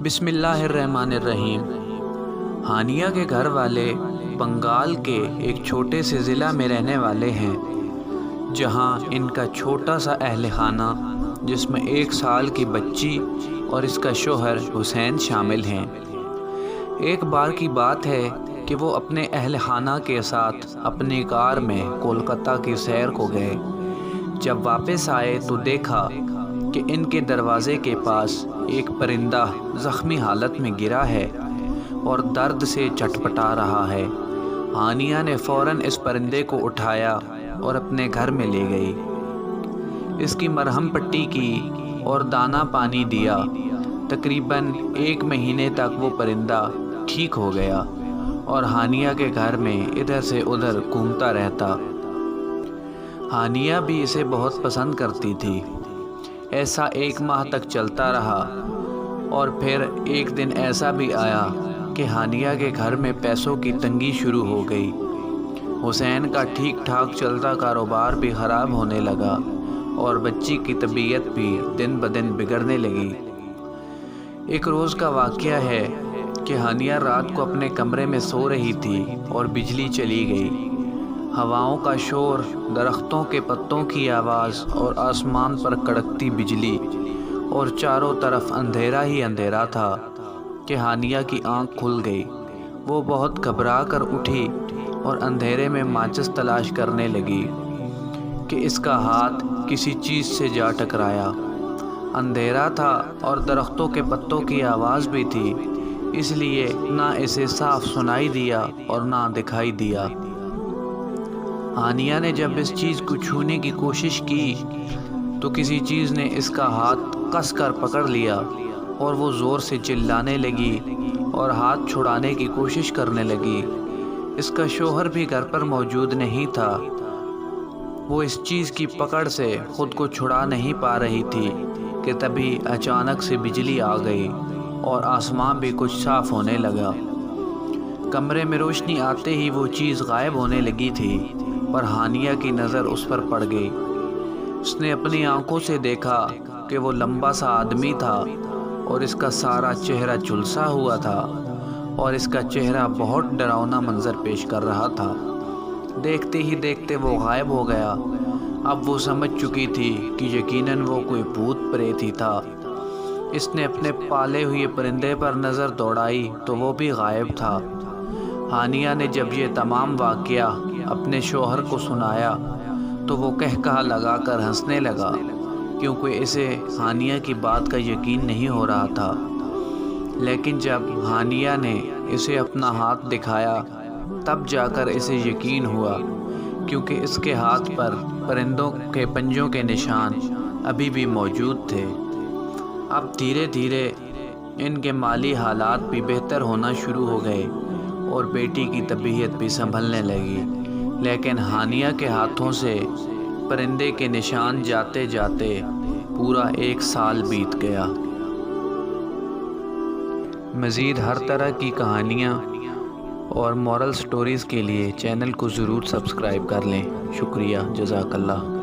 بسم اللہ الرحمن الرحیم۔ ہانیہ کے گھر والے بنگال کے ایک چھوٹے سے ضلع میں رہنے والے ہیں، جہاں ان کا چھوٹا سا اہل خانہ جس میں 1 سال کی بچی اور اس کا شوہر حسین شامل ہیں۔ ایک بار کی بات ہے کہ وہ اپنے اہل خانہ کے ساتھ اپنی کار میں کولکتہ کی سیر کو گئے۔ جب واپس آئے تو دیکھا کہ ان کے دروازے کے پاس ایک پرندہ زخمی حالت میں گرا ہے اور درد سے چٹپٹا رہا ہے۔ ہانیہ نے فوراً اس پرندے کو اٹھایا اور اپنے گھر میں لے گئی۔ اس کی مرہم پٹی کی اور دانہ پانی دیا۔ تقریباً 1 مہینے تک وہ پرندہ ٹھیک ہو گیا اور ہانیہ کے گھر میں ادھر سے ادھر گھومتا رہتا۔ ہانیہ بھی اسے بہت پسند کرتی تھی۔ ایسا 1 ماہ تک چلتا رہا اور پھر ایک دن ایسا بھی آیا کہ ہانیہ کے گھر میں پیسوں کی تنگی شروع ہو گئی۔ حسین کا ٹھیک ٹھاک چلتا کاروبار بھی خراب ہونے لگا اور بچی کی طبیعت بھی دن بدن بگڑنے لگی۔ ایک روز کا واقعہ ہے کہ ہانیہ رات کو اپنے کمرے میں سو رہی تھی اور بجلی چلی گئی۔ ہواؤں کا شور، درختوں کے پتوں کی آواز اور آسمان پر کڑکتی بجلی اور چاروں طرف اندھیرا ہی اندھیرا تھا کہ ہانیہ کی آنکھ کھل گئی۔ وہ بہت گھبرا کر اٹھی اور اندھیرے میں ماچس تلاش کرنے لگی کہ اس کا ہاتھ کسی چیز سے جا ٹکرایا۔ اندھیرا تھا اور درختوں کے پتوں کی آواز بھی تھی، اس لیے نہ اسے صاف سنائی دیا اور نہ دکھائی دیا۔ ہانیہ نے جب اس چیز کو چھونے کی کوشش کی تو کسی چیز نے اس کا ہاتھ کس کر پکڑ لیا اور وہ زور سے چلانے لگی اور ہاتھ چھڑانے کی کوشش کرنے لگی۔ اس کا شوہر بھی گھر پر موجود نہیں تھا۔ وہ اس چیز کی پکڑ سے خود کو چھڑا نہیں پا رہی تھی کہ تبھی اچانک سے بجلی آ گئی اور آسمان بھی کچھ صاف ہونے لگا۔ کمرے میں روشنی آتے ہی وہ چیز غائب ہونے لگی تھی، پر ہانیہ کی نظر اس پر پڑ گئی۔ اس نے اپنی آنکھوں سے دیکھا کہ وہ لمبا سا آدمی تھا اور اس کا سارا چہرہ جھلسا ہوا تھا اور اس کا چہرہ بہت ڈراؤنا منظر پیش کر رہا تھا۔ دیکھتے ہی دیکھتے وہ غائب ہو گیا۔ اب وہ سمجھ چکی تھی کہ یقیناً وہ کوئی بھوت پریت ہی تھا۔ اس نے اپنے پالے ہوئے پرندے پر نظر دوڑائی تو وہ بھی غائب تھا۔ ہانیہ نے جب یہ تمام واقعہ اپنے شوہر کو سنایا تو وہ قہقہہ لگا کر ہنسنے لگا، کیونکہ اسے ہانیہ کی بات کا یقین نہیں ہو رہا تھا۔ لیکن جب ہانیہ نے اسے اپنا ہاتھ دکھایا تب جا کر اسے یقین ہوا، کیونکہ اس کے ہاتھ پر پرندوں کے پنجوں کے نشان ابھی بھی موجود تھے۔ اب دھیرے دھیرے ان کے مالی حالات بھی بہتر ہونا شروع ہو گئے اور بیٹی کی طبیعت بھی سنبھلنے لگی، لیکن ہانیہ کے ہاتھوں سے پرندے کے نشان جاتے جاتے پورا 1 سال بیت گیا۔ مزید ہر طرح کی کہانیاں اور مورل سٹوریز کے لیے چینل کو ضرور سبسکرائب کر لیں۔ شکریہ، جزاک اللہ۔